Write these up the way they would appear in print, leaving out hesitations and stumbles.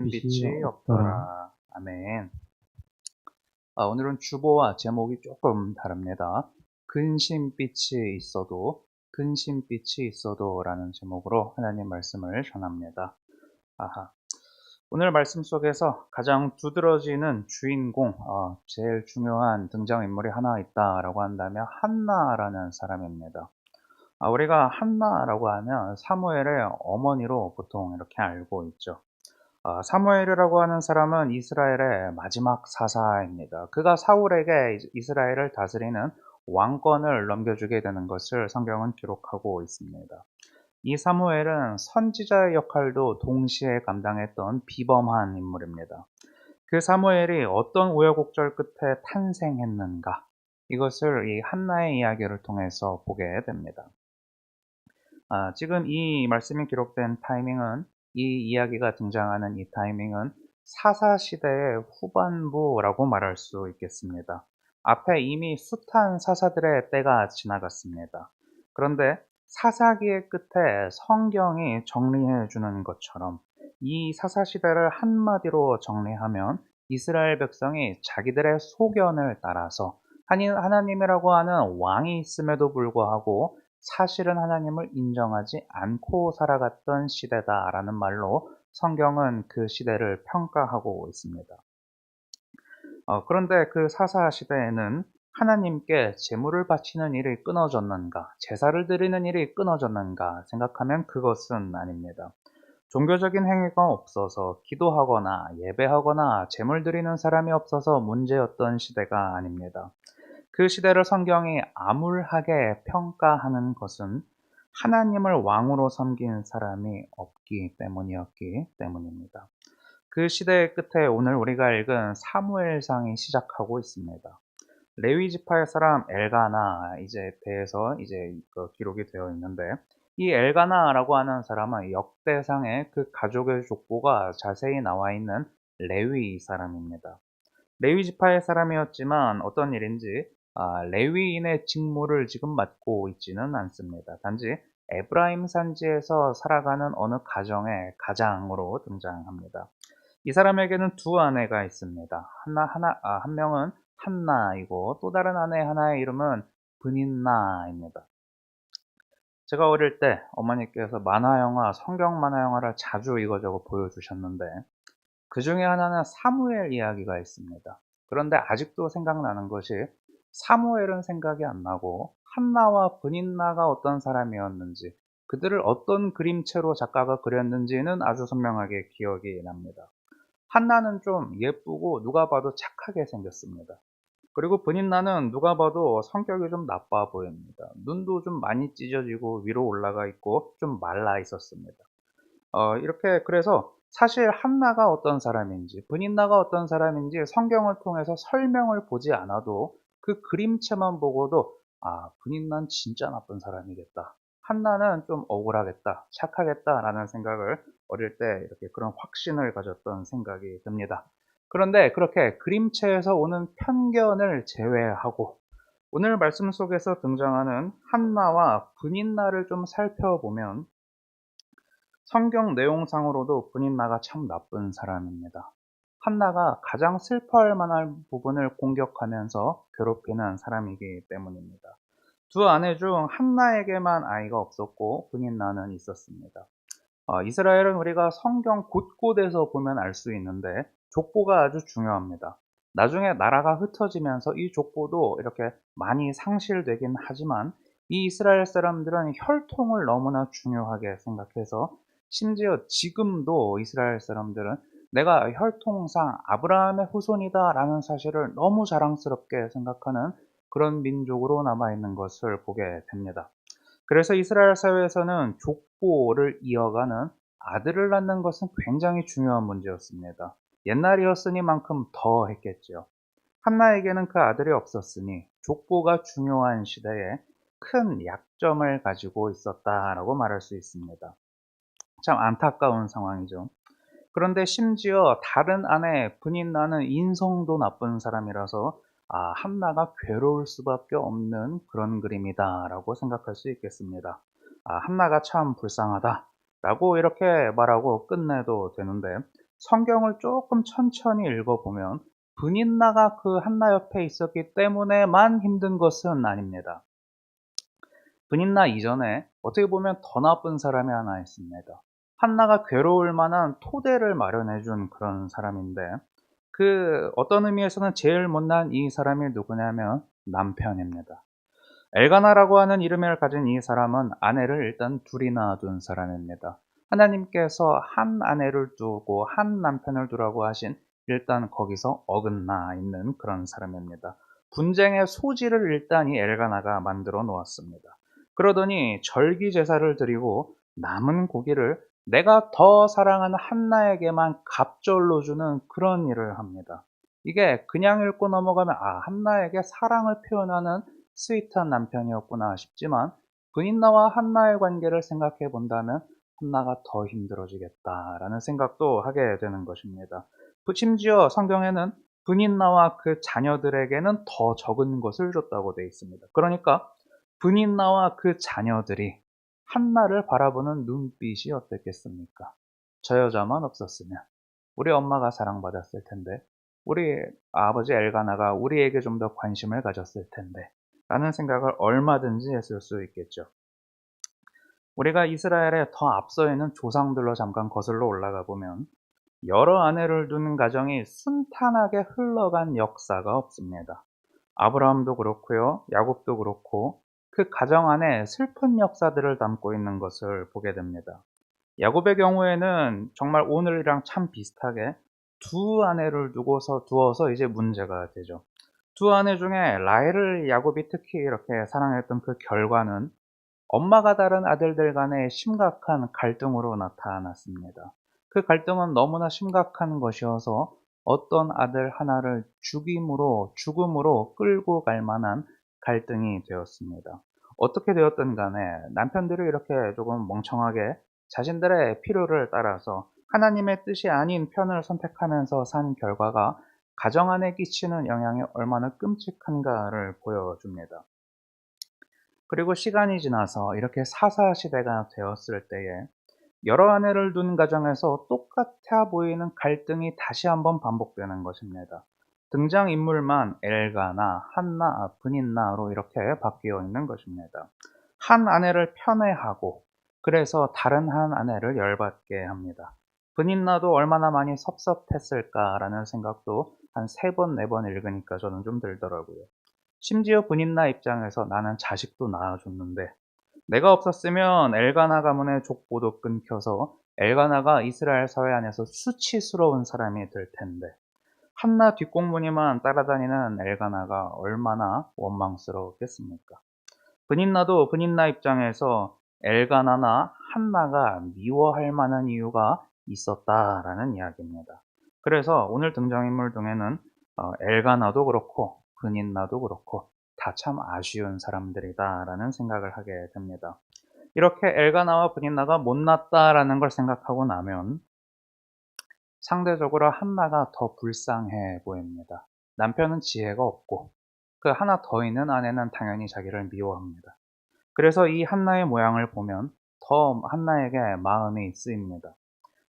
빛이 빛이 없더라. 없더라. 아멘. 오늘은 주보와 제목이 조금 다릅니다. 근심빛이 있어도 라는 제목으로 하나님 말씀을 전합니다. 아하. 오늘 말씀 속에서 가장 두드러지는 주인공, 제일 중요한 등장인물이 하나 있다라고 한다면 한나라는 사람입니다. 우리가 한나라고 하면 사무엘의 어머니로 보통 이렇게 알고 있죠. 사무엘이라고 하는 사람은 이스라엘의 마지막 사사입니다. 그가 사울에게 이스라엘을 다스리는 왕권을 넘겨주게 되는 것을 성경은 기록하고 있습니다. 이 사무엘은 선지자의 역할도 동시에 감당했던 비범한 인물입니다. 그 사무엘이 어떤 우여곡절 끝에 탄생했는가? 이것을 이 한나의 이야기를 통해서 보게 됩니다. 지금 이 말씀이 기록된 타이밍은, 이 이야기가 등장하는 이 타이밍은 사사시대의 후반부라고 말할 수 있겠습니다. 앞에 이미 숱한 사사들의 때가 지나갔습니다. 그런데 사사기의 끝에 성경이 정리해 주는 것처럼 이 사사시대를 한마디로 정리하면 이스라엘 백성이 자기들의 소견을 따라서 하나님이라고 하는 왕이 있음에도 불구하고 사실은 하나님을 인정하지 않고 살아갔던 시대다라는 말로 성경은 그 시대를 평가하고 있습니다. 그런데 그 사사 시대에는 하나님께 제물을 바치는 일이 끊어졌는가, 제사를 드리는 일이 끊어졌는가 생각하면 그것은 아닙니다. 종교적인 행위가 없어서 기도하거나 예배하거나 제물 드리는 사람이 없어서 문제였던 시대가 아닙니다. 그 시대를 성경이 암울하게 평가하는 것은 하나님을 왕으로 섬긴 사람이 없기 때문이었기 때문입니다. 그 시대의 끝에 오늘 우리가 읽은 사무엘상이 시작하고 있습니다. 레위 지파의 사람 엘가나 이제 대해서 이제 기록이 되어 있는데, 이 엘가나라고 하는 사람은 역대상에 그 가족의 족보가 자세히 나와 있는 레위 사람입니다. 레위 지파의 사람이었지만 어떤 일인지 레위인의 직무를 지금 맡고 있지는 않습니다. 단지 에브라임 산지에서 살아가는 어느 가정의 가장으로 등장합니다. 이 사람에게는 두 아내가 있습니다. 한 명은 한나이고 또 다른 아내 하나의 이름은 브닌나입니다. 제가 어릴 때 어머니께서 성경 만화 영화를 자주 이거저거 보여주셨는데 그 중에 하나는 사무엘 이야기가 있습니다. 그런데 아직도 생각나는 것이 사무엘은 생각이 안 나고 한나와 브닌나가 어떤 사람이었는지, 그들을 어떤 그림체로 작가가 그렸는지는 아주 선명하게 기억이 납니다. 한나는 좀 예쁘고 누가 봐도 착하게 생겼습니다. 그리고 브닌나는 누가 봐도 성격이 좀 나빠 보입니다. 눈도 좀 많이 찢어지고 위로 올라가 있고 좀 말라 있었습니다. 이렇게 그래서 사실 한나가 어떤 사람인지 브닌나가 어떤 사람인지 성경을 통해서 설명을 보지 않아도 그 그림체만 보고도 브닌나는 진짜 나쁜 사람이겠다, 한나는 좀 억울하겠다, 착하겠다라는 생각을 어릴 때 이렇게 그런 확신을 가졌던 생각이 듭니다. 그런데 그렇게 그림체에서 오는 편견을 제외하고 오늘 말씀 속에서 등장하는 한나와 브닌나를 좀 살펴보면 성경 내용상으로도 브닌나가 참 나쁜 사람입니다. 한나가 가장 슬퍼할 만한 부분을 공격하면서 괴롭히는 사람이기 때문입니다. 두 아내 중 한나에게만 아이가 없었고 브닌나는 있었습니다. 이스라엘은 우리가 성경 곳곳에서 보면 알 수 있는데 족보가 아주 중요합니다. 나중에 나라가 흩어지면서 이 족보도 이렇게 많이 상실되긴 하지만 이 이스라엘 사람들은 혈통을 너무나 중요하게 생각해서 심지어 지금도 이스라엘 사람들은 내가 혈통상 아브라함의 후손이다라는 사실을 너무 자랑스럽게 생각하는 그런 민족으로 남아있는 것을 보게 됩니다. 그래서 이스라엘 사회에서는 족보를 이어가는 아들을 낳는 것은 굉장히 중요한 문제였습니다. 옛날이었으니만큼 더 했겠죠. 한나에게는 그 아들이 없었으니 족보가 중요한 시대에 큰 약점을 가지고 있었다라고 말할 수 있습니다. 참 안타까운 상황이죠. 그런데 심지어 다른 아내 브닌나는 인성도 나쁜 사람이라서 한나가 괴로울 수밖에 없는 그런 그림이다라고 생각할 수 있겠습니다. 한나가 참 불쌍하다라고 이렇게 말하고 끝내도 되는데 성경을 조금 천천히 읽어보면 브닛나가 그 한나 옆에 있었기 때문에만 힘든 것은 아닙니다. 브닛나 이전에 어떻게 보면 더 나쁜 사람이 하나 있습니다. 한나가 괴로울 만한 토대를 마련해 준 그런 사람인데, 그 어떤 의미에서는 제일 못난 이 사람이 누구냐면 남편입니다. 엘가나라고 하는 이름을 가진 이 사람은 아내를 일단 둘이나 둔 사람입니다. 하나님께서 한 아내를 두고 한 남편을 두라고 하신, 일단 거기서 어긋나 있는 그런 사람입니다. 분쟁의 소지를 일단 이 엘가나가 만들어 놓았습니다. 그러더니 절기 제사를 드리고 남은 고기를 내가 더 사랑하는 한나에게만 갑절로 주는 그런 일을 합니다. 이게 그냥 읽고 넘어가면 한나에게 사랑을 표현하는 스윗한 남편이었구나 싶지만, 브닛나와 한나의 관계를 생각해 본다면 한나가 더 힘들어지겠다라는 생각도 하게 되는 것입니다. 심지어 성경에는 브닛나와 그 자녀들에게는 더 적은 것을 줬다고 되어 있습니다. 그러니까 브닛나와 그 자녀들이 한나를 바라보는 눈빛이 어땠겠습니까? 저 여자만 없었으면 우리 엄마가 사랑받았을 텐데, 우리 아버지 엘가나가 우리에게 좀 더 관심을 가졌을 텐데 라는 생각을 얼마든지 했을 수 있겠죠. 우리가 이스라엘에 더 앞서 있는 조상들로 잠깐 거슬러 올라가 보면 여러 아내를 두는 가정이 순탄하게 흘러간 역사가 없습니다. 아브라함도 그렇고요, 야곱도 그렇고 그 가정 안에 슬픈 역사들을 담고 있는 것을 보게 됩니다. 야곱의 경우에는 정말 오늘이랑 참 비슷하게 두 아내를 두어서 이제 문제가 되죠. 두 아내 중에 라헬을 야곱이 특히 이렇게 사랑했던 그 결과는 엄마가 다른 아들들 간의 심각한 갈등으로 나타났습니다. 그 갈등은 너무나 심각한 것이어서 어떤 아들 하나를 죽음으로 끌고 갈 만한 갈등이 되었습니다. 어떻게 되었든 간에 남편들이 이렇게 조금 멍청하게 자신들의 필요를 따라서 하나님의 뜻이 아닌 편을 선택하면서 산 결과가 가정 안에 끼치는 영향이 얼마나 끔찍한가를 보여줍니다. 그리고 시간이 지나서 이렇게 사사시대가 되었을 때에 여러 아내를 둔 가정에서 똑같아 보이는 갈등이 다시 한번 반복되는 것입니다. 등장인물만 엘가나, 한나, 브닛나로 이렇게 바뀌어 있는 것입니다. 한 아내를 편애하고 그래서 다른 한 아내를 열받게 합니다. 브닛나도 얼마나 많이 섭섭했을까라는 생각도 한 3번, 4번 읽으니까 저는 좀 들더라고요. 심지어 브닛나 입장에서 나는 자식도 낳아줬는데 내가 없었으면 엘가나 가문의 족보도 끊겨서 엘가나가 이스라엘 사회 안에서 수치스러운 사람이 될 텐데, 한나 뒷공무니만 따라다니는 엘가나가 얼마나 원망스러웠겠습니까? 브닛나도 브닛나 입장에서 엘가나나 한나가 미워할 만한 이유가 있었다라는 이야기입니다. 그래서 오늘 등장인물 중에는 엘가나도 그렇고 브닛나도 그렇고 다 참 아쉬운 사람들이다라는 생각을 하게 됩니다. 이렇게 엘가나와 브닛나가 못났다라는 걸 생각하고 나면 상대적으로 한나가 더 불쌍해 보입니다. 남편은 지혜가 없고 그 하나 더 있는 아내는 당연히 자기를 미워합니다. 그래서 이 한나의 모양을 보면 더 한나에게 마음이 쓰입니다.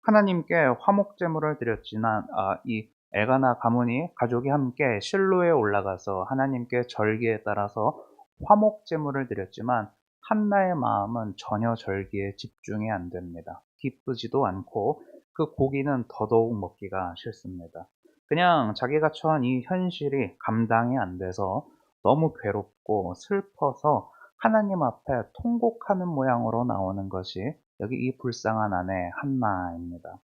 하나님께 화목제물을 드렸지만 이 엘가나 가문이 가족이 함께 실로에 올라가서 하나님께 절기에 따라서 화목제물을 드렸지만 한나의 마음은 전혀 절기에 집중이 안 됩니다. 기쁘지도 않고 그 고기는 더더욱 먹기가 싫습니다. 그냥 자기가 처한 이 현실이 감당이 안 돼서 너무 괴롭고 슬퍼서 하나님 앞에 통곡하는 모양으로 나오는 것이 여기 이 불쌍한 아내 한나입니다.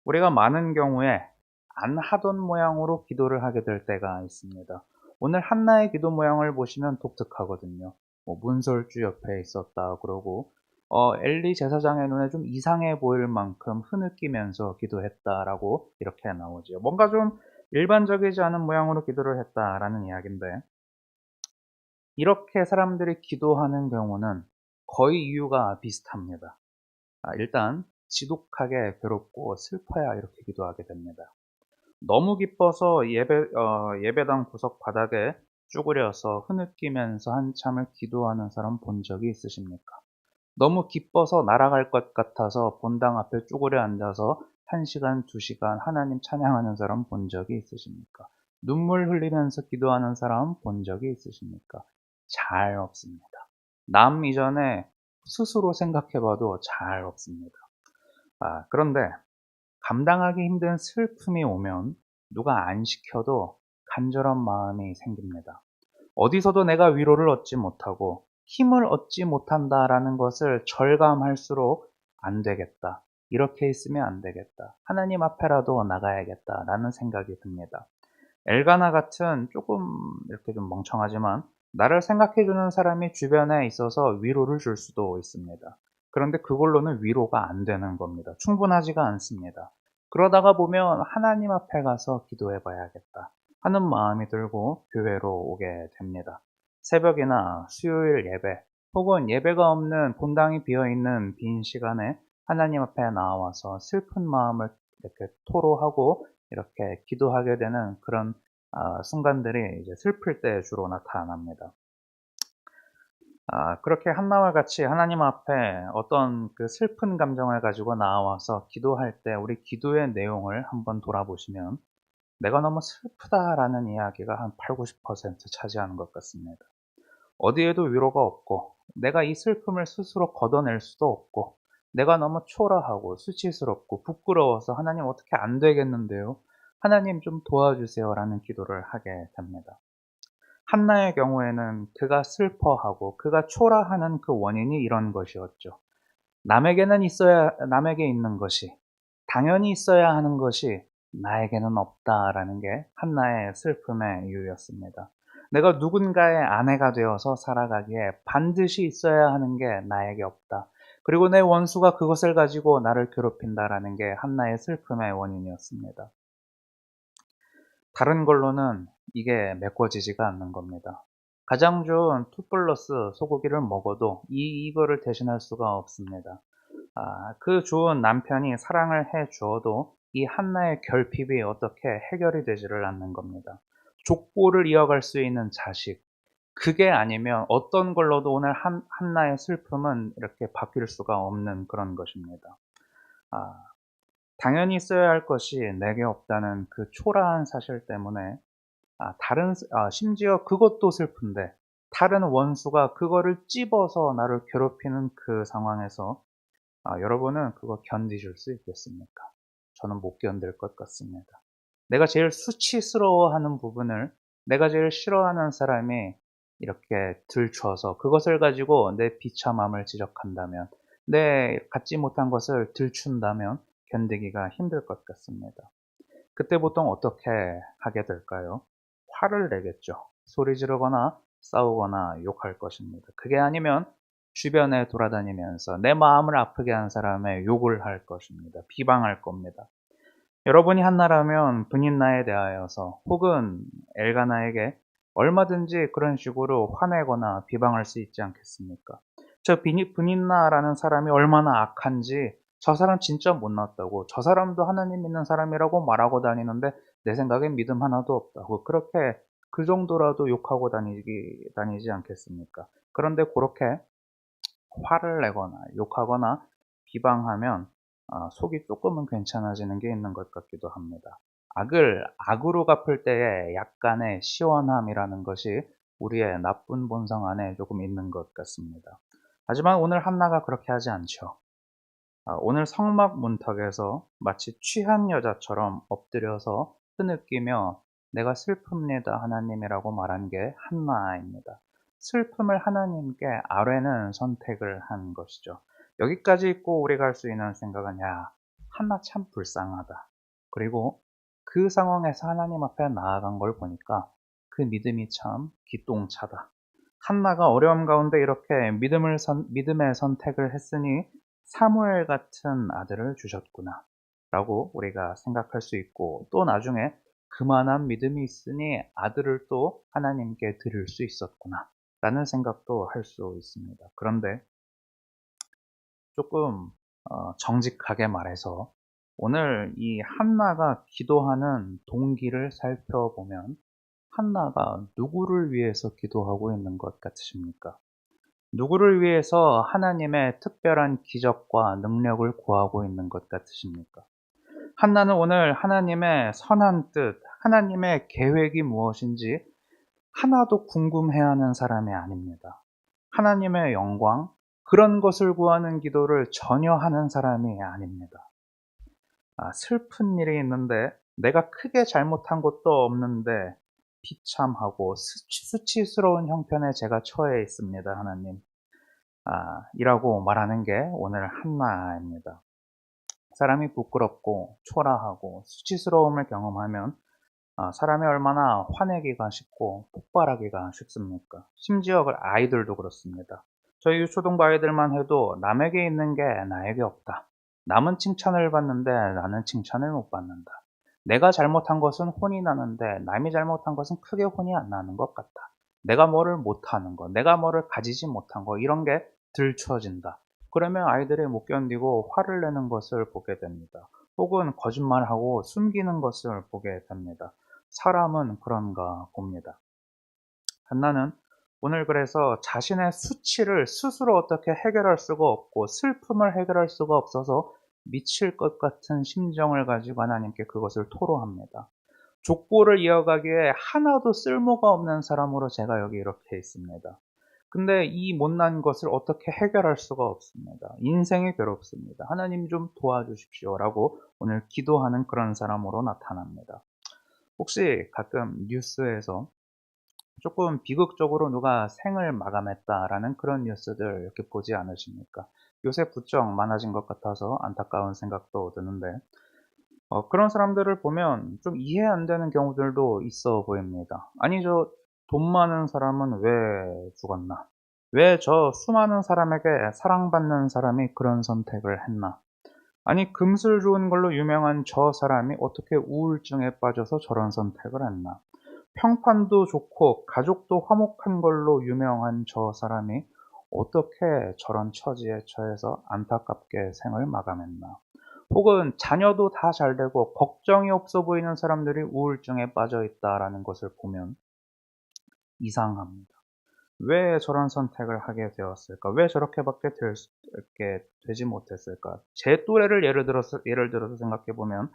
우리가 많은 경우에 안 하던 모양으로 기도를 하게 될 때가 있습니다. 오늘 한나의 기도 모양을 보시면 독특하거든요. 문설주 옆에 있었다 그러고 엘리 제사장의 눈에 좀 이상해 보일 만큼 흐느끼면서 기도했다라고 이렇게 나오죠. 뭔가 좀 일반적이지 않은 모양으로 기도를 했다라는 이야기인데, 이렇게 사람들이 기도하는 경우는 거의 이유가 비슷합니다. 일단 지독하게 괴롭고 슬퍼야 이렇게 기도하게 됩니다. 너무 기뻐서 예배당 구석 바닥에 쭈그려서 흐느끼면서 한참을 기도하는 사람 본 적이 있으십니까? 너무 기뻐서 날아갈 것 같아서 본당 앞에 쭈그려 앉아서 1시간, 2시간 하나님 찬양하는 사람 본 적이 있으십니까? 눈물 흘리면서 기도하는 사람 본 적이 있으십니까? 잘 없습니다. 남 이전에 스스로 생각해봐도 잘 없습니다. 그런데 감당하기 힘든 슬픔이 오면 누가 안 시켜도 간절한 마음이 생깁니다. 어디서도 내가 위로를 얻지 못하고 힘을 얻지 못한다라는 것을 절감할수록 안 되겠다. 이렇게 있으면 안 되겠다. 하나님 앞에라도 나가야겠다라는 생각이 듭니다. 엘가나 같은 조금 이렇게 좀 멍청하지만 나를 생각해주는 사람이 주변에 있어서 위로를 줄 수도 있습니다. 그런데 그걸로는 위로가 안 되는 겁니다. 충분하지가 않습니다. 그러다가 보면 하나님 앞에 가서 기도해 봐야겠다 하는 마음이 들고 교회로 오게 됩니다. 새벽이나 수요일 예배 혹은 예배가 없는 본당이 비어있는 빈 시간에 하나님 앞에 나와서 슬픈 마음을 이렇게 토로하고 이렇게 기도하게 되는 그런 순간들이 이제 슬플 때 주로 나타납니다. 그렇게 한나와 같이 하나님 앞에 어떤 그 슬픈 감정을 가지고 나와서 기도할 때 우리 기도의 내용을 한번 돌아보시면 내가 너무 슬프다라는 이야기가 한 8, 90% 차지하는 것 같습니다. 어디에도 위로가 없고 내가 이 슬픔을 스스로 걷어낼 수도 없고 내가 너무 초라하고 수치스럽고 부끄러워서 하나님 어떻게 안 되겠는데요? 하나님 좀 도와주세요 라는 기도를 하게 됩니다. 한나의 경우에는 그가 슬퍼하고 그가 초라하는 그 원인이 이런 것이었죠. 남에게 있는 것이, 당연히 있어야 하는 것이 나에게는 없다라는 게 한나의 슬픔의 이유였습니다. 내가 누군가의 아내가 되어서 살아가기에 반드시 있어야 하는 게 나에게 없다. 그리고 내 원수가 그것을 가지고 나를 괴롭힌다라는 게 한나의 슬픔의 원인이었습니다. 다른 걸로는 이게 메꿔지지가 않는 겁니다. 가장 좋은 투플러스 소고기를 먹어도 이거를 대신할 수가 없습니다. 그 좋은 남편이 사랑을 해 주어도 이 한나의 결핍이 어떻게 해결이 되지를 않는 겁니다. 족보를 이어갈 수 있는 자식, 그게 아니면 어떤 걸로도 오늘 한나의 슬픔은 이렇게 바뀔 수가 없는 그런 것입니다. 아, 당연히 있어야 할 것이 내게 없다는 그 초라한 사실 때문에 심지어 그것도 슬픈데 다른 원수가 그거를 찝어서 나를 괴롭히는 그 상황에서 여러분은 그거 견디실 수 있겠습니까? 저는 못 견딜 것 같습니다. 내가 제일 수치스러워하는 부분을 내가 제일 싫어하는 사람이 이렇게 들춰서 그것을 가지고 내 비참함을 지적한다면 내 갖지 못한 것을 들춘다면 견디기가 힘들 것 같습니다. 그때 보통 어떻게 하게 될까요? 화를 내겠죠. 소리 지르거나 싸우거나 욕할 것입니다. 그게 아니면 주변에 돌아다니면서 내 마음을 아프게 한 사람의 욕을 할 것입니다. 비방할 겁니다. 여러분이 한나라면 분인나에 대하여서 혹은 엘가나에게 얼마든지 그런 식으로 화내거나 비방할 수 있지 않겠습니까? 저 분인나라는 사람이 얼마나 악한지 저 사람 진짜 못났다고 저 사람도 하나님 믿는 사람이라고 말하고 다니는데 내 생각엔 믿음 하나도 없다고 그렇게 그 정도라도 욕하고 다니지 않겠습니까? 그런데 그렇게 화를 내거나 욕하거나 비방하면 속이 조금은 괜찮아지는 게 있는 것 같기도 합니다. 악을 악으로 갚을 때의 약간의 시원함이라는 것이 우리의 나쁜 본성 안에 조금 있는 것 같습니다. 하지만 오늘 한나가 그렇게 하지 않죠. 오늘 성막 문턱에서 마치 취한 여자처럼 엎드려서 흐느끼며 내가 슬픕니다 하나님이라고 말한 게 한나입니다. 슬픔을 하나님께 아뢰는 선택을 한 것이죠. 여기까지 있고 우리가 할 수 있는 생각은 야 한나 참 불쌍하다. 그리고 그 상황에서 하나님 앞에 나아간 걸 보니까 그 믿음이 참 기똥차다. 한나가 어려움 가운데 이렇게 믿음의 선택을 했으니 사무엘 같은 아들을 주셨구나 라고 우리가 생각할 수 있고 또 나중에 그만한 믿음이 있으니 아들을 또 하나님께 드릴 수 있었구나 라는 생각도 할 수 있습니다. 그런데 조금 정직하게 말해서 오늘 이 한나가 기도하는 동기를 살펴보면 한나가 누구를 위해서 기도하고 있는 것 같으십니까? 누구를 위해서 하나님의 특별한 기적과 능력을 구하고 있는 것 같으십니까? 한나는 오늘 하나님의 선한 뜻, 하나님의 계획이 무엇인지 하나도 궁금해하는 사람이 아닙니다. 하나님의 영광, 그런 것을 구하는 기도를 전혀 하는 사람이 아닙니다. 슬픈 일이 있는데 내가 크게 잘못한 것도 없는데 비참하고 수치스러운 형편에 제가 처해 있습니다, 하나님. 이라고 말하는 게 오늘 한나입니다. 사람이 부끄럽고 초라하고 수치스러움을 경험하면 사람이 얼마나 화내기가 쉽고 폭발하기가 쉽습니까? 심지어 아이들도 그렇습니다. 저희 유초동부 아이들만 해도 남에게 있는 게 나에게 없다. 남은 칭찬을 받는데 나는 칭찬을 못 받는다. 내가 잘못한 것은 혼이 나는데 남이 잘못한 것은 크게 혼이 안 나는 것 같다. 내가 뭐를 못하는 거, 내가 뭐를 가지지 못한 거, 이런 게 들춰진다. 그러면 아이들이 못 견디고 화를 내는 것을 보게 됩니다. 혹은 거짓말하고 숨기는 것을 보게 됩니다. 사람은 그런가 봅니다. 한나는 오늘 그래서 자신의 수치를 스스로 어떻게 해결할 수가 없고 슬픔을 해결할 수가 없어서 미칠 것 같은 심정을 가지고 하나님께 그것을 토로합니다. 족보를 이어가기에 하나도 쓸모가 없는 사람으로 제가 여기 이렇게 있습니다. 근데 이 못난 것을 어떻게 해결할 수가 없습니다. 인생이 괴롭습니다. 하나님 좀 도와주십시오라고 오늘 기도하는 그런 사람으로 나타납니다. 혹시 가끔 뉴스에서 조금 비극적으로 누가 생을 마감했다라는 그런 뉴스들 이렇게 보지 않으십니까? 요새 부쩍 많아진 것 같아서 안타까운 생각도 드는데, 그런 사람들을 보면 좀 이해 안 되는 경우들도 있어 보입니다. 아니, 저 돈 많은 사람은 왜 죽었나? 왜 저 수많은 사람에게 사랑받는 사람이 그런 선택을 했나? 아니, 금슬 좋은 걸로 유명한 저 사람이 어떻게 우울증에 빠져서 저런 선택을 했나? 평판도 좋고 가족도 화목한 걸로 유명한 저 사람이 어떻게 저런 처지에 처해서 안타깝게 생을 마감했나? 혹은 자녀도 다 잘되고 걱정이 없어 보이는 사람들이 우울증에 빠져 있다라는 것을 보면 이상합니다. 왜 저런 선택을 하게 되었을까? 왜 저렇게밖에 되지 못했을까? 제 또래를 예를 들어서 생각해 보면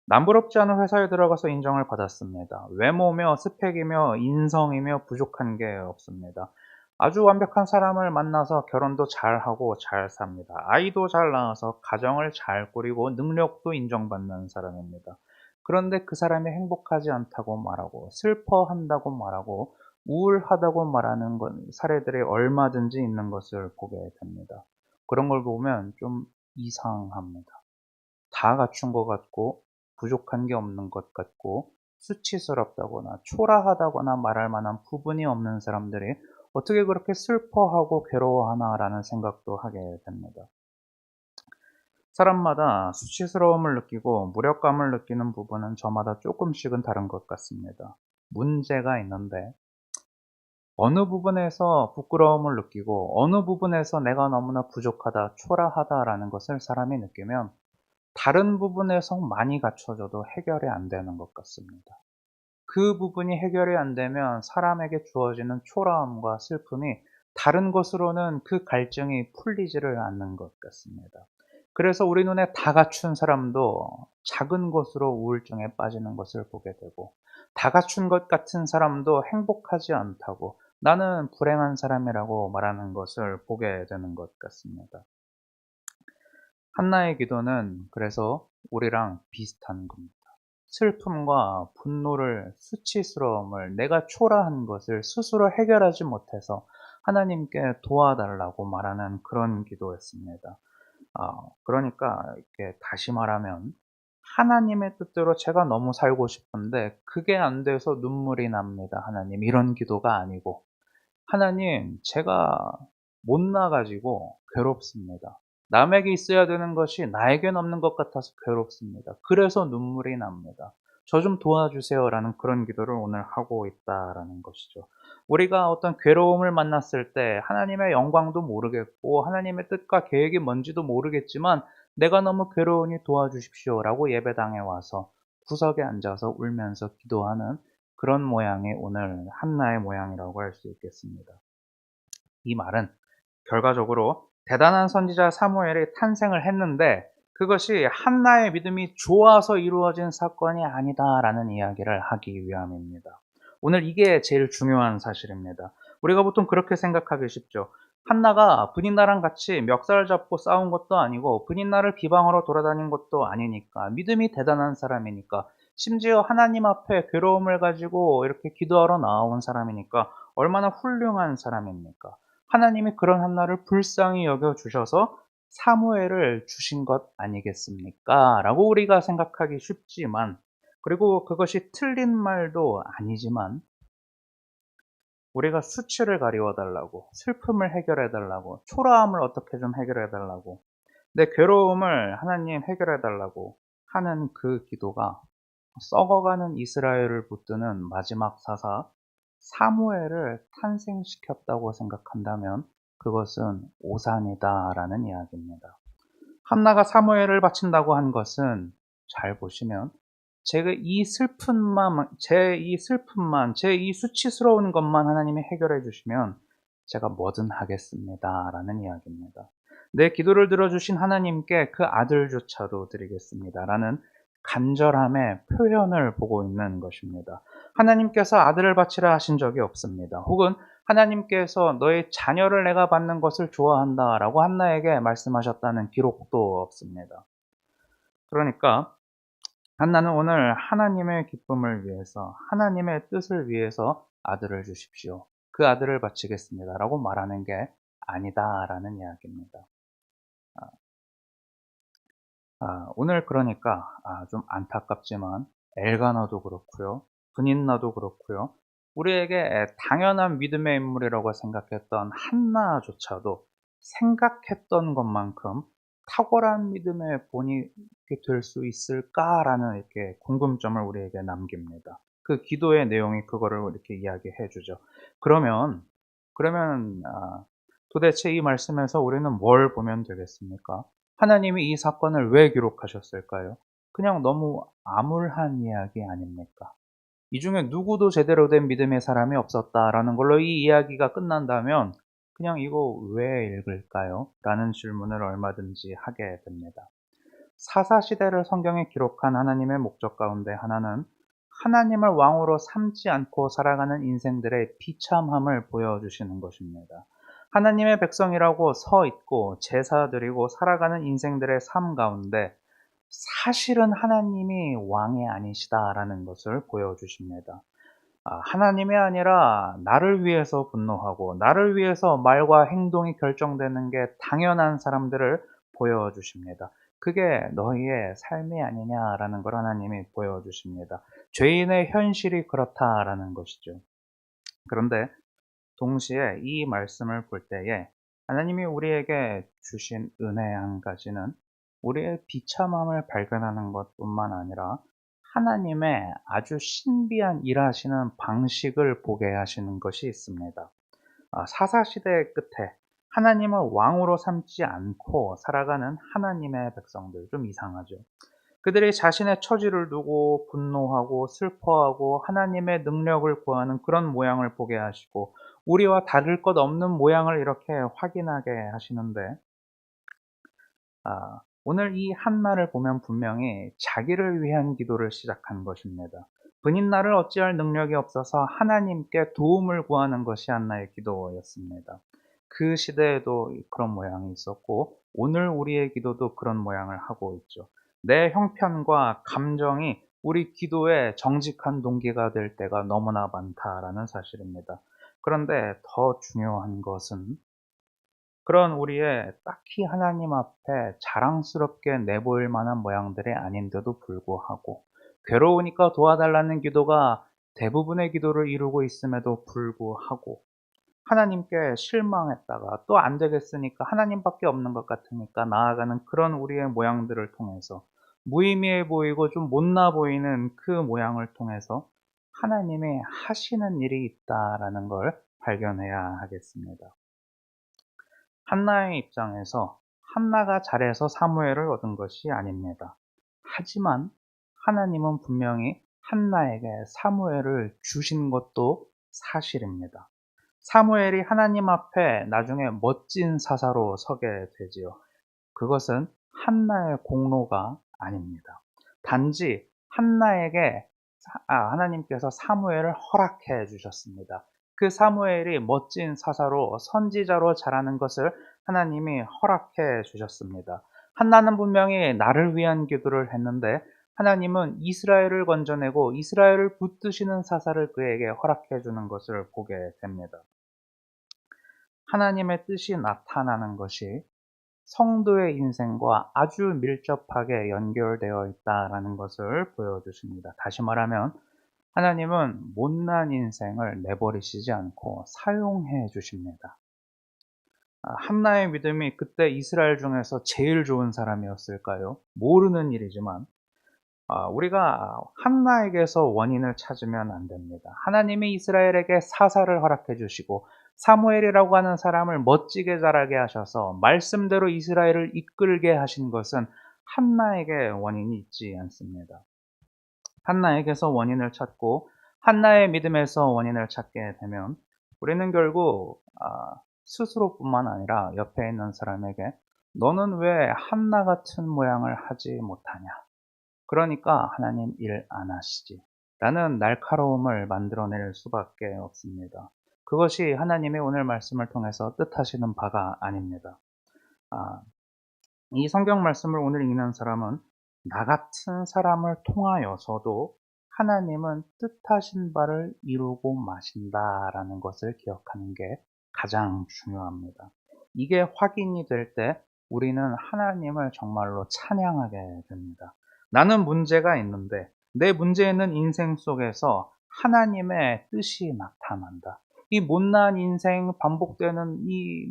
남부럽지 않은 회사에 들어가서 인정을 받았습니다. 외모며 스펙이며 인성이며 부족한 게 없습니다. 아주 완벽한 사람을 만나서 결혼도 잘하고 잘 삽니다. 아이도 잘 낳아서 가정을 잘 꾸리고 능력도 인정받는 사람입니다. 그런데 그 사람이 행복하지 않다고 말하고 슬퍼한다고 말하고 우울하다고 말하는 사례들이 얼마든지 있는 것을 보게 됩니다. 그런 걸 보면 좀 이상합니다. 다 갖춘 것 같고 부족한 게 없는 것 같고 수치스럽다거나 초라하다거나 말할 만한 부분이 없는 사람들이 어떻게 그렇게 슬퍼하고 괴로워하나라는 생각도 하게 됩니다. 사람마다 수치스러움을 느끼고 무력감을 느끼는 부분은 저마다 조금씩은 다른 것 같습니다. 문제가 있는데 어느 부분에서 부끄러움을 느끼고 어느 부분에서 내가 너무나 부족하다, 초라하다라는 것을 사람이 느끼면 다른 부분에서 많이 갖춰져도 해결이 안 되는 것 같습니다. 그 부분이 해결이 안 되면 사람에게 주어지는 초라함과 슬픔이 다른 것으로는 그 갈증이 풀리지를 않는 것 같습니다. 그래서 우리 눈에 다 갖춘 사람도 작은 것으로 우울증에 빠지는 것을 보게 되고, 다 갖춘 것 같은 사람도 행복하지 않다고 나는 불행한 사람이라고 말하는 것을 보게 되는 것 같습니다. 한나의 기도는 그래서 우리랑 비슷한 겁니다. 슬픔과 분노를, 수치스러움을, 내가 초라한 것을 스스로 해결하지 못해서 하나님께 도와달라고 말하는 그런 기도였습니다. 그러니까 이렇게 다시 말하면 하나님의 뜻대로 제가 너무 살고 싶은데 그게 안 돼서 눈물이 납니다. 하나님, 이런 기도가 아니고, 하나님, 제가 못나 가지고 괴롭습니다. 남에게 있어야 되는 것이 나에겐 없는 것 같아서 괴롭습니다. 그래서 눈물이 납니다. 저 좀 도와주세요라는 그런 기도를 오늘 하고 있다라는 것이죠. 우리가 어떤 괴로움을 만났을 때 하나님의 영광도 모르겠고 하나님의 뜻과 계획이 뭔지도 모르겠지만 내가 너무 괴로우니 도와주십시오라고 예배당에 와서 구석에 앉아서 울면서 기도하는 그런 모양이 오늘 한나의 모양이라고 할 수 있겠습니다. 이 말은 결과적으로 대단한 선지자 사무엘이 탄생을 했는데 그것이 한나의 믿음이 좋아서 이루어진 사건이 아니다라는 이야기를 하기 위함입니다. 오늘 이게 제일 중요한 사실입니다. 우리가 보통 그렇게 생각하기 쉽죠. 한나가 브닛나랑 같이 멱살 잡고 싸운 것도 아니고 브닛나를 비방하러 돌아다닌 것도 아니니까, 믿음이 대단한 사람이니까, 심지어 하나님 앞에 괴로움을 가지고 이렇게 기도하러 나온 사람이니까 얼마나 훌륭한 사람입니까? 하나님이 그런 한나를 불쌍히 여겨 주셔서 사무엘을 주신 것 아니겠습니까? 라고 우리가 생각하기 쉽지만, 그리고 그것이 틀린 말도 아니지만, 우리가 수치를 가리워 달라고, 슬픔을 해결해 달라고, 초라함을 어떻게 좀 해결해 달라고, 내 괴로움을 하나님 해결해 달라고 하는 그 기도가 썩어가는 이스라엘을 붙드는 마지막 사사 사무엘을 탄생시켰다고 생각한다면 그것은 오산이다라는 이야기입니다. 한나가 사무엘을 바친다고 한 것은, 잘 보시면 제 이 수치스러운 것만 하나님이 해결해 주시면 제가 뭐든 하겠습니다라는 이야기입니다. 내 기도를 들어주신 하나님께 그 아들조차도 드리겠습니다라는 간절함의 표현을 보고 있는 것입니다. 하나님께서 아들을 바치라 하신 적이 없습니다. 혹은 하나님께서 너의 자녀를 내가 받는 것을 좋아한다라고 한나에게 말씀하셨다는 기록도 없습니다. 그러니까 한나는 오늘 하나님의 기쁨을 위해서, 하나님의 뜻을 위해서 아들을 주십시오, 그 아들을 바치겠습니다 라고 말하는 게 아니다라는 이야기입니다. 오늘 그러니까 좀 안타깝지만 엘가나도 그렇고요, 브닛나도 그렇고요, 우리에게 당연한 믿음의 인물이라고 생각했던 한나조차도 생각했던 것만큼 탁월한 믿음의 본이 될 수 있을까라는 이렇게 궁금점을 우리에게 남깁니다. 그 기도의 내용이 그거를 이렇게 이야기해 주죠. 그러면 도대체 이 말씀에서 우리는 뭘 보면 되겠습니까? 하나님이 이 사건을 왜 기록하셨을까요? 그냥 너무 암울한 이야기 아닙니까? 이 중에 누구도 제대로 된 믿음의 사람이 없었다라는 걸로 이 이야기가 끝난다면 그냥 이거 왜 읽을까요? 라는 질문을 얼마든지 하게 됩니다. 사사시대를 성경에 기록한 하나님의 목적 가운데 하나는 하나님을 왕으로 삼지 않고 살아가는 인생들의 비참함을 보여주시는 것입니다. 하나님의 백성이라고 서 있고 제사 드리고 살아가는 인생들의 삶 가운데 사실은 하나님이 왕이 아니시다라는 것을 보여주십니다. 하나님이 아니라 나를 위해서 분노하고 나를 위해서 말과 행동이 결정되는 게 당연한 사람들을 보여주십니다. 그게 너희의 삶이 아니냐라는 걸 하나님이 보여주십니다. 죄인의 현실이 그렇다라는 것이죠. 그런데 동시에 이 말씀을 볼 때에 하나님이 우리에게 주신 은혜 한 가지는 우리의 비참함을 발견하는 것뿐만 아니라 하나님의 아주 신비한 일하시는 방식을 보게 하시는 것이 있습니다. 사사시대의 끝에 하나님을 왕으로 삼지 않고 살아가는 하나님의 백성들, 좀 이상하죠. 그들이 자신의 처지를 두고 분노하고 슬퍼하고 하나님의 능력을 구하는 그런 모양을 보게 하시고 우리와 다를 것 없는 모양을 이렇게 확인하게 하시는데, 오늘 이 한나를 보면 분명히 자기를 위한 기도를 시작한 것입니다. 브닛나를 어찌할 능력이 없어서 하나님께 도움을 구하는 것이 한나의 기도였습니다. 그 시대에도 그런 모양이 있었고 오늘 우리의 기도도 그런 모양을 하고 있죠. 내 형편과 감정이 우리 기도의 정직한 동기가 될 때가 너무나 많다라는 사실입니다. 그런데 더 중요한 것은 그런 우리의 딱히 하나님 앞에 자랑스럽게 내보일 만한 모양들이 아닌데도 불구하고, 괴로우니까 도와달라는 기도가 대부분의 기도를 이루고 있음에도 불구하고, 하나님께 실망했다가 또 안 되겠으니까 하나님밖에 없는 것 같으니까 나아가는 그런 우리의 모양들을 통해서, 무의미해 보이고 좀 못나 보이는 그 모양을 통해서 하나님이 하시는 일이 있다라는 걸 발견해야 하겠습니다. 한나의 입장에서 한나가 잘해서 사무엘을 얻은 것이 아닙니다. 하지만 하나님은 분명히 한나에게 사무엘을 주신 것도 사실입니다. 사무엘이 하나님 앞에 나중에 멋진 사사로 서게 되지요. 그것은 한나의 공로가 아닙니다. 단지 한나에게 하나님께서 사무엘을 허락해 주셨습니다. 그 사무엘이 멋진 사사로 선지자로 자라는 것을 하나님이 허락해 주셨습니다. 한나는 분명히 나를 위한 기도를 했는데 하나님은 이스라엘을 건져내고 이스라엘을 붙드시는 사사를 그에게 허락해 주는 것을 보게 됩니다. 하나님의 뜻이 나타나는 것이 성도의 인생과 아주 밀접하게 연결되어 있다라는 것을 보여주십니다. 다시 말하면 하나님은 못난 인생을 내버리시지 않고 사용해 주십니다. 한나의 믿음이 그때 이스라엘 중에서 제일 좋은 사람이었을까요? 모르는 일이지만 우리가 한나에게서 원인을 찾으면 안 됩니다. 하나님이 이스라엘에게 사사를 허락해 주시고 사무엘이라고 하는 사람을 멋지게 자라게 하셔서 말씀대로 이스라엘을 이끌게 하신 것은 한나에게 원인이 있지 않습니다. 한나에게서 원인을 찾고 한나의 믿음에서 원인을 찾게 되면 우리는 결국 스스로뿐만 아니라 옆에 있는 사람에게 너는 왜 한나 같은 모양을 하지 못하냐? 그러니까 하나님 일 안 하시지. 라는 날카로움을 만들어낼 수밖에 없습니다. 그것이 하나님의 오늘 말씀을 통해서 뜻하시는 바가 아닙니다. 이 성경 말씀을 오늘 읽는 사람은 나 같은 사람을 통하여서도 하나님은 뜻하신 바를 이루고 마신다라는 것을 기억하는 게 가장 중요합니다. 이게 확인이 될 때 우리는 하나님을 정말로 찬양하게 됩니다. 나는 문제가 있는데 내 문제 있는 인생 속에서 하나님의 뜻이 나타난다. 이 못난 인생 반복되는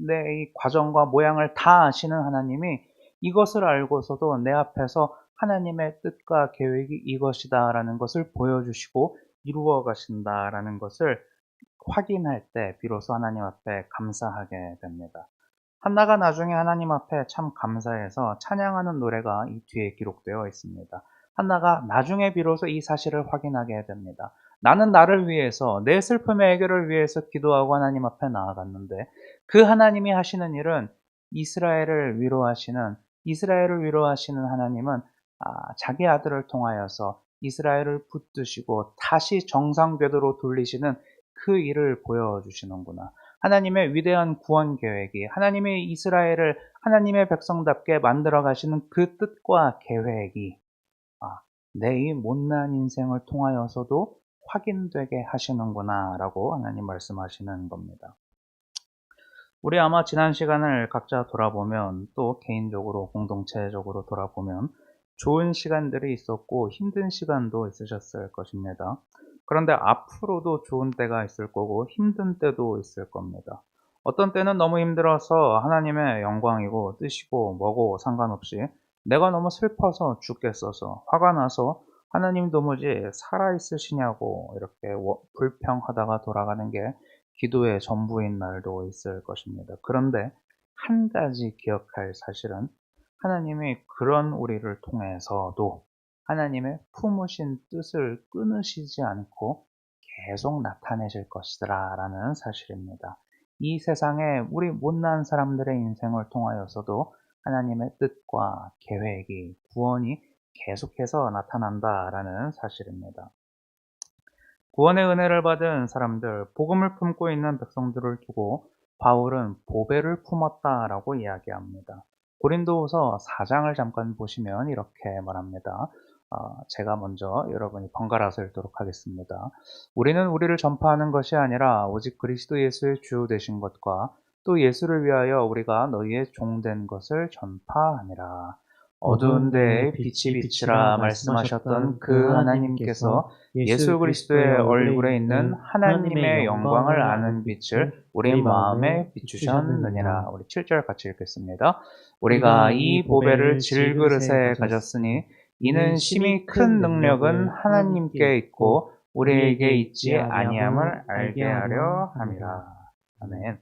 내 과정과 모양을 다 아시는 하나님이 이것을 알고서도 내 앞에서 하나님의 뜻과 계획이 이것이다라는 것을 보여주시고 이루어 가신다라는 것을 확인할 때 비로소 하나님 앞에 감사하게 됩니다. 한나가 나중에 하나님 앞에 참 감사해서 찬양하는 노래가 이 뒤에 기록되어 있습니다. 한나가 나중에 비로소 이 사실을 확인하게 됩니다. 나는 나를 위해서 내 슬픔의 해결을 위해서 기도하고 하나님 앞에 나아갔는데 그 하나님이 하시는 일은 이스라엘을 위로하시는 하나님은 자기 아들을 통하여서 이스라엘을 붙드시고 다시 정상 궤도로 돌리시는 그 일을 보여주시는구나. 하나님의 위대한 구원 계획이 하나님의 이스라엘을 하나님의 백성답게 만들어 가시는 그 뜻과 계획이 내 이 못난 인생을 통하여서도 확인되게 하시는구나 라고 하나님 말씀하시는 겁니다. 우리 아마 지난 시간을 각자 돌아보면 또 개인적으로 공동체적으로 돌아보면 좋은 시간들이 있었고 힘든 시간도 있으셨을 것입니다. 그런데 앞으로도 좋은 때가 있을 거고 힘든 때도 있을 겁니다. 어떤 때는 너무 힘들어서 하나님의 영광이고 뜻이고 뭐고 상관없이 내가 너무 슬퍼서 죽겠어서 화가 나서 하나님 도무지 살아있으시냐고 이렇게 불평하다가 돌아가는 게 기도의 전부인 날도 있을 것입니다. 그런데 한 가지 기억할 사실은 하나님이 그런 우리를 통해서도 하나님의 품으신 뜻을 끊으시지 않고 계속 나타내실 것이다 라는 사실입니다. 이 세상에 우리 못난 사람들의 인생을 통하여서도 하나님의 뜻과 계획이 구원이 계속해서 나타난다라는 사실입니다. 구원의 은혜를 받은 사람들, 복음을 품고 있는 백성들을 두고 바울은 보배를 품었다라고 이야기합니다. 고린도후서 4장을 잠깐 보시면 이렇게 말합니다. 제가 먼저 여러분이 번갈아서 읽도록 하겠습니다. 우리는 우리를 전파하는 것이 아니라 오직 그리스도 예수의 주 되신 것과 또 예수를 위하여 우리가 너희의 종된 것을 전파하니라. 어두운 데에 빛이 비치라 말씀하셨던 그 하나님께서 예수 그리스도의 얼굴에 있는 하나님의 영광을 아는 빛을 우리 마음에 비추셨느니라. 우리 7절 같이 읽겠습니다. 우리가 이 보배를 질그릇에 가졌으니 이는 심히 큰 능력은 하나님께 있고 우리에게 있지 아니함을 알게 하려 함이라. 아멘.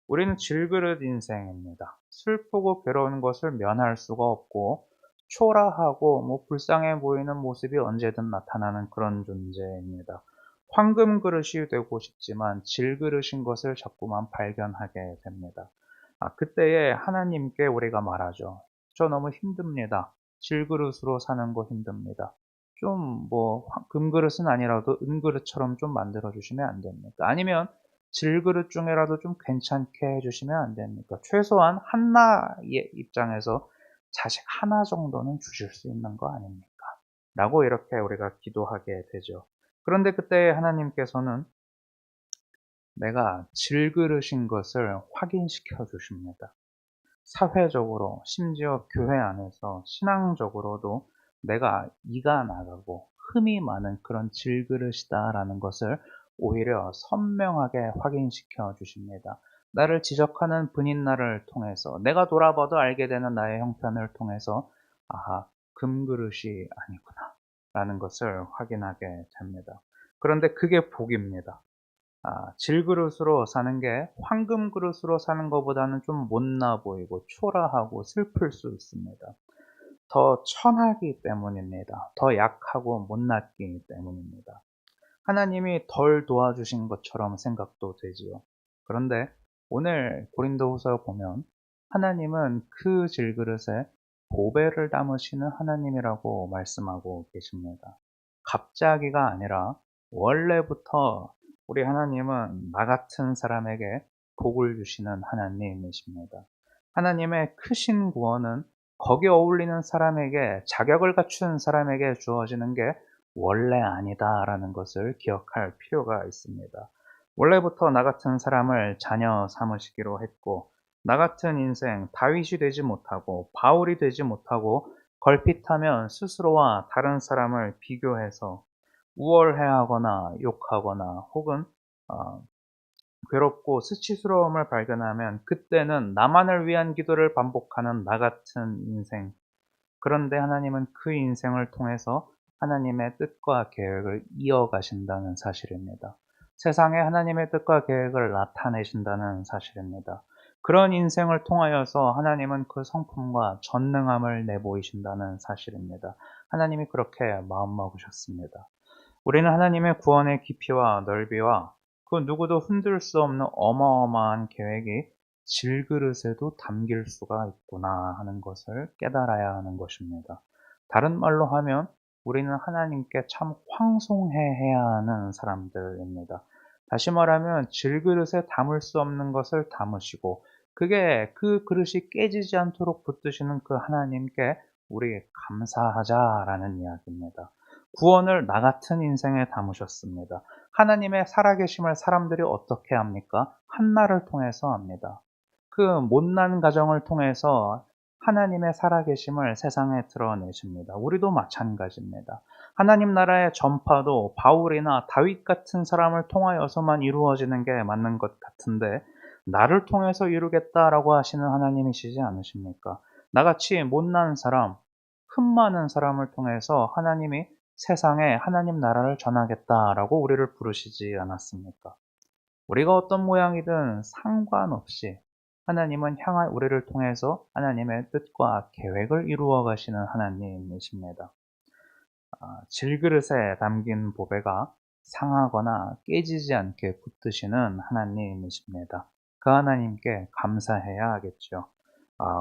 우리는 질그릇 인생입니다. 슬프고 괴로운 것을 면할 수가 없고 초라하고 불쌍해 보이는 모습이 언제든 나타나는 그런 존재입니다. 황금 그릇이 되고 싶지만 질그릇인 것을 자꾸만 발견하게 됩니다. 그때에 하나님께 우리가 말하죠. 저 너무 힘듭니다. 질그릇으로 사는 거 힘듭니다. 좀 뭐 금그릇은 아니라도 은그릇처럼 좀 만들어 주시면 안 됩니까? 아니면 질그릇 중에라도 좀 괜찮게 해 주시면 안 됩니까? 최소한 한나의 입장에서 자식 하나 정도는 주실 수 있는 거 아닙니까? 라고 이렇게 우리가 기도하게 되죠. 그런데 그때 하나님께서는 내가 질그릇인 것을 확인시켜 주십니다. 사회적으로 심지어 교회 안에서 신앙적으로도 내가 이가 나가고 흠이 많은 그런 질그릇이다라는 것을 오히려 선명하게 확인시켜 주십니다. 나를 지적하는 분인 나를 통해서 내가 돌아봐도 알게 되는 나의 형편을 통해서 아하, 금그릇이 아니구나 라는 것을 확인하게 됩니다. 그런데 그게 복입니다. 질그릇으로 사는 게 황금 그릇으로 사는 것보다는 좀 못나 보이고 초라하고 슬플 수 있습니다. 더 천하기 때문입니다. 더 약하고 못났기 때문입니다. 하나님이 덜 도와주신 것처럼 생각도 되지요. 그런데 오늘 고린도후서 보면 하나님은 그 질그릇에 보배를 담으시는 하나님이라고 말씀하고 계십니다. 갑자기가 아니라 원래부터 우리 하나님은 나 같은 사람에게 복을 주시는 하나님이십니다. 하나님의 크신 구원은 거기에 어울리는 사람에게, 자격을 갖춘 사람에게 주어지는 게 원래 아니다라는 것을 기억할 필요가 있습니다. 원래부터 나 같은 사람을 자녀 삼으시기로 했고, 나 같은 인생 다윗이 되지 못하고 바울이 되지 못하고 걸핏하면 스스로와 다른 사람을 비교해서 우월해하거나 욕하거나 혹은 어, 괴롭고 수치스러움을 발견하면 그때는 나만을 위한 기도를 반복하는 나 같은 인생. 그런데 하나님은 그 인생을 통해서 하나님의 뜻과 계획을 이어가신다는 사실입니다. 세상에 하나님의 뜻과 계획을 나타내신다는 사실입니다. 그런 인생을 통하여서 하나님은 그 성품과 전능함을 내보이신다는 사실입니다. 하나님이 그렇게 마음먹으셨습니다. 우리는 하나님의 구원의 깊이와 넓이와 그 누구도 흔들 수 없는 어마어마한 계획이 질그릇에도 담길 수가 있구나 하는 것을 깨달아야 하는 것입니다. 다른 말로 하면 우리는 하나님께 참 황송해해야 하는 사람들입니다. 다시 말하면 질그릇에 담을 수 없는 것을 담으시고 그게 그 그릇이 깨지지 않도록 붙드시는 그 하나님께 우리 감사하자라는 이야기입니다. 구원을 나 같은 인생에 담으셨습니다. 하나님의 살아계심을 사람들이 어떻게 합니까? 한나를 통해서 합니다. 그 못난 가정을 통해서 하나님의 살아계심을 세상에 드러내십니다. 우리도 마찬가지입니다. 하나님 나라의 전파도 바울이나 다윗 같은 사람을 통하여서만 이루어지는 게 맞는 것 같은데 나를 통해서 이루겠다라고 하시는 하나님이시지 않으십니까? 나같이 못난 사람, 흠 많은 사람을 통해서 하나님이 세상에 하나님 나라를 전하겠다라고 우리를 부르시지 않았습니까? 우리가 어떤 모양이든 상관없이 하나님은 향한 우리를 통해서 하나님의 뜻과 계획을 이루어 가시는 하나님이십니다. 질그릇에 담긴 보배가 상하거나 깨지지 않게 붙드시는 하나님이십니다. 그 하나님께 감사해야 하겠죠.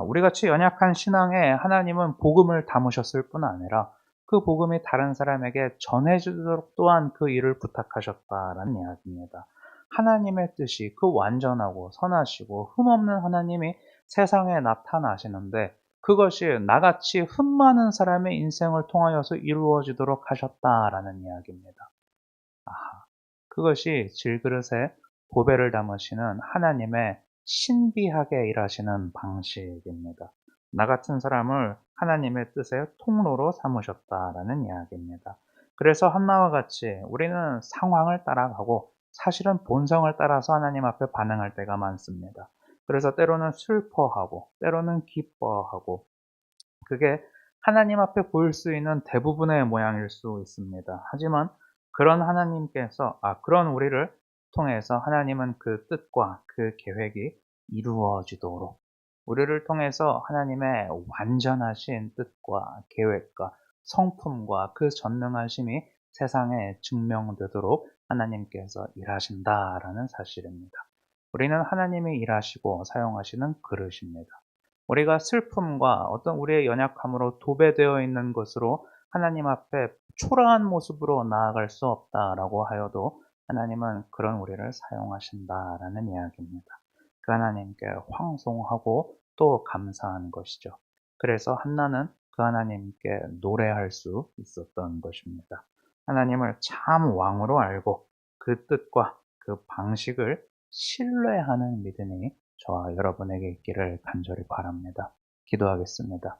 우리같이 연약한 신앙에 하나님은 복음을 담으셨을 뿐 아니라 그 복음이 다른 사람에게 전해지도록 또한 그 일을 부탁하셨다라는 이야기입니다. 하나님의 뜻이 그 완전하고 선하시고 흠없는 하나님이 세상에 나타나시는데 그것이 나같이 흠 많은 사람의 인생을 통하여서 이루어지도록 하셨다라는 이야기입니다. 그것이 질그릇에 보배를 담으시는 하나님의 신비하게 일하시는 방식입니다. 나 같은 사람을 하나님의 뜻의 통로로 삼으셨다라는 이야기입니다. 그래서 한나와 같이 우리는 상황을 따라가고 사실은 본성을 따라서 하나님 앞에 반응할 때가 많습니다. 그래서 때로는 슬퍼하고 때로는 기뻐하고 그게 하나님 앞에 보일 수 있는 대부분의 모양일 수 있습니다. 하지만 그런 하나님께서, 그런 우리를 통해서 하나님은 그 뜻과 그 계획이 이루어지도록 우리를 통해서 하나님의 완전하신 뜻과 계획과 성품과 그 전능하심이 세상에 증명되도록 하나님께서 일하신다라는 사실입니다. 우리는 하나님이 일하시고 사용하시는 그릇입니다. 우리가 슬픔과 어떤 우리의 연약함으로 도배되어 있는 것으로 하나님 앞에 초라한 모습으로 나아갈 수 없다라고 하여도 하나님은 그런 우리를 사용하신다라는 이야기입니다. 그 하나님께 황송하고 또 감사하는 것이죠. 그래서 한나는 그 하나님께 노래할 수 있었던 것입니다. 하나님을 참 왕으로 알고 그 뜻과 그 방식을 신뢰하는 믿음이 저와 여러분에게 있기를 간절히 바랍니다. 기도하겠습니다.